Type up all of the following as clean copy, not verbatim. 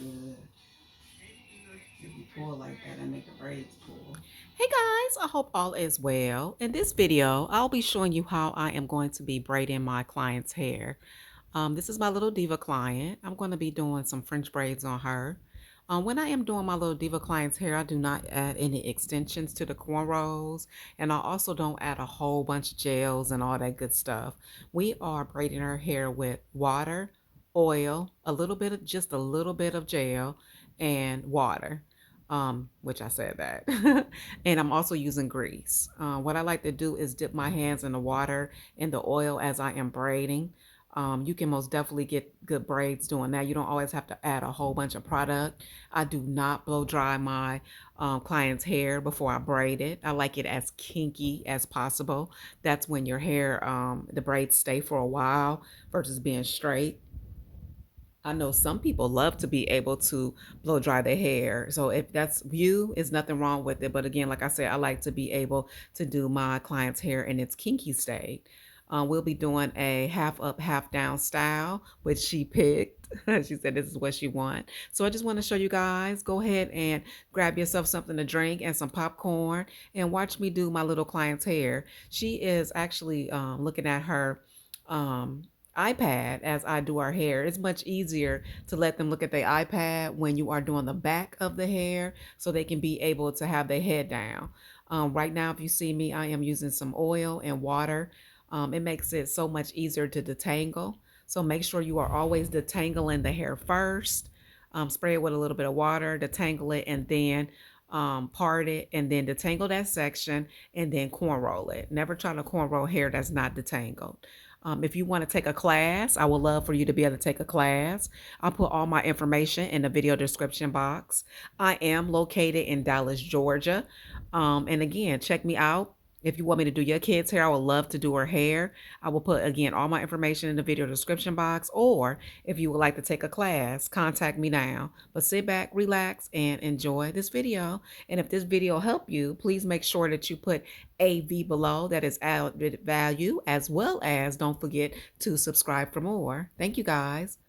good. If you pull like that, I make the braids pull. Hey guys, I hope all is well. In this video, I'll be showing you how I am going to be braiding my client's hair. This is my little diva client. I'm going to be doing some French braids on her. When I am doing my little diva client's hair, I do not add any extensions to the cornrows, and I also don't add a whole bunch of gels and all that good stuff. We are braiding her hair with water, oil, just a little bit of gel, and water. Which I said that. And I'm also using grease. What I like to do is dip my hands in the water and the oil as I am braiding. You can most definitely get good braids doing that. You don't always have to add a whole bunch of product. I do not blow dry my client's hair before I braid it. I like it as kinky as possible. That's when your hair, the braids stay for a while versus being straight. I know some people love to be able to blow dry their hair. So if that's you, there's nothing wrong with it. But again, like I said, I like to be able to do my client's hair in its kinky state. We'll be doing a half up, half down style, which she picked. She said this is what she wants. So I just want to show you guys. Go ahead and grab yourself something to drink and some popcorn and watch me do my little client's hair. She is actually looking at her um, iPad as I do our hair. It's much easier to let them look at their iPad when you are doing the back of the hair so they can be able to have their head down. Right now, if you see me, I am using some oil and water. It makes it so much easier to detangle. So make sure you are always detangling the hair first. Spray it with a little bit of water, detangle it, and then part it, and then detangle that section, and then cornroll it. Never try to cornroll hair that's not detangled. If you want to take a class, I would love for you to be able to take a class. I'll put all my information in the video description box. I am located in Dallas, Georgia. And again, check me out. If you want me to do your kid's hair, I would love to do her hair. I will put, again, all my information in the video description box. Or if you would like to take a class, contact me now. But sit back, relax, and enjoy this video. And if this video helped you, please make sure that you put AV below. That is added value, as well as don't forget to subscribe for more. Thank you guys.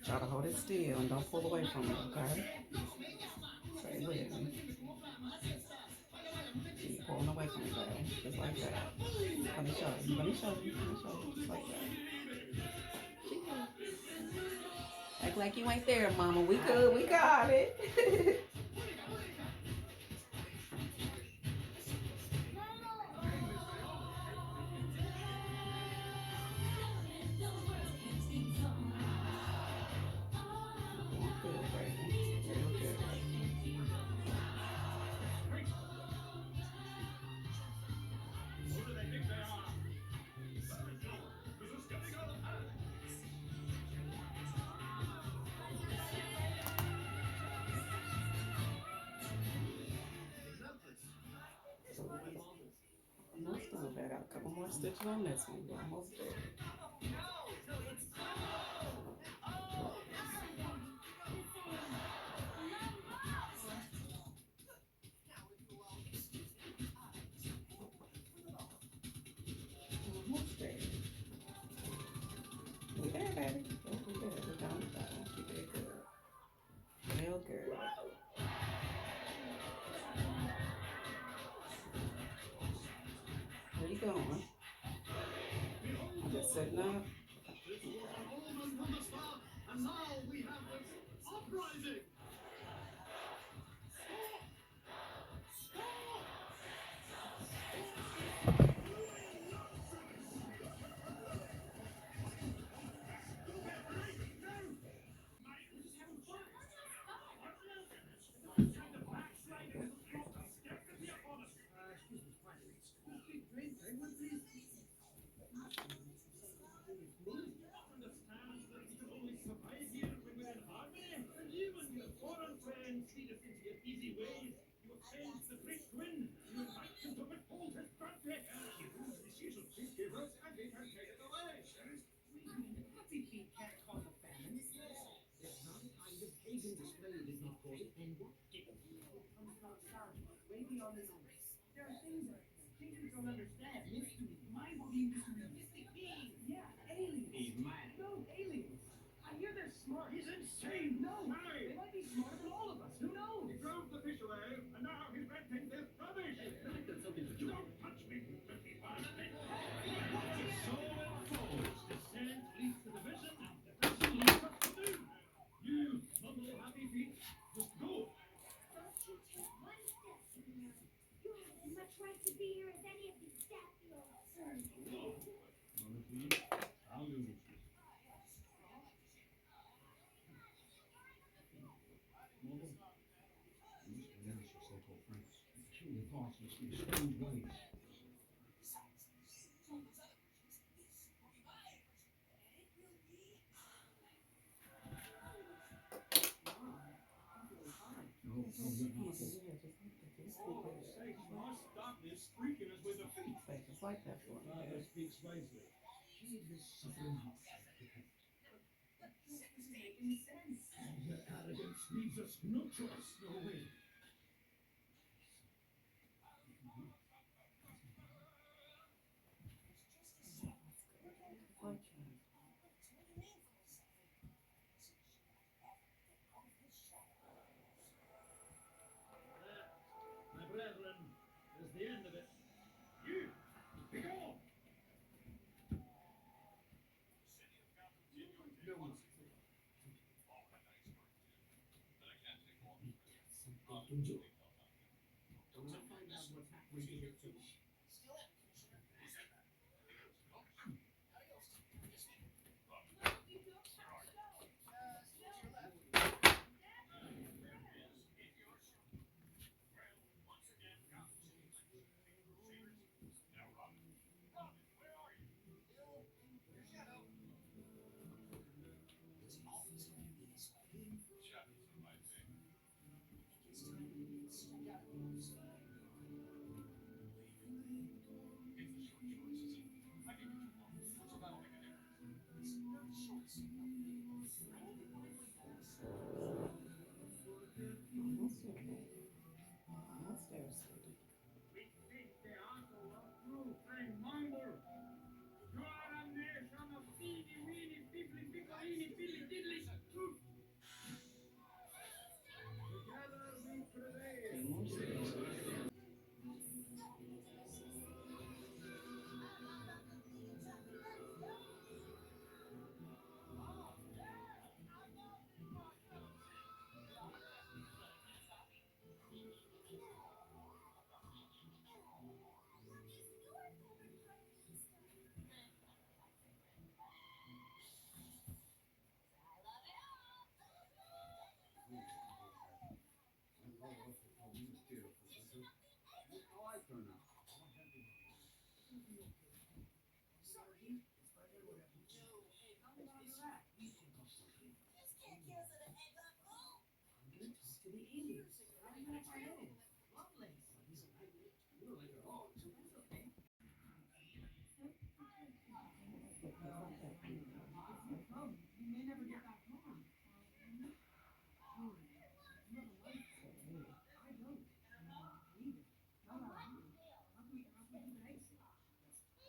Try to hold it still and don't pull away from it, okay? Stay with me. Keep pulling away from it, baby. Just like that. Let me show you. Let me show you. Let me show you. Just like that. Act like you ain't there, mama. We good. We got it. Good, baby. Real good. Almost done, babe. Got a couple more stitches on this one. We're almost there. Almost there. We there, baby. Oh, we there. We're down the bottom. We did good. Real good. Where you going? I'm just sitting up. Say just like that for me. Like almost there, sweetie. Few more stitches.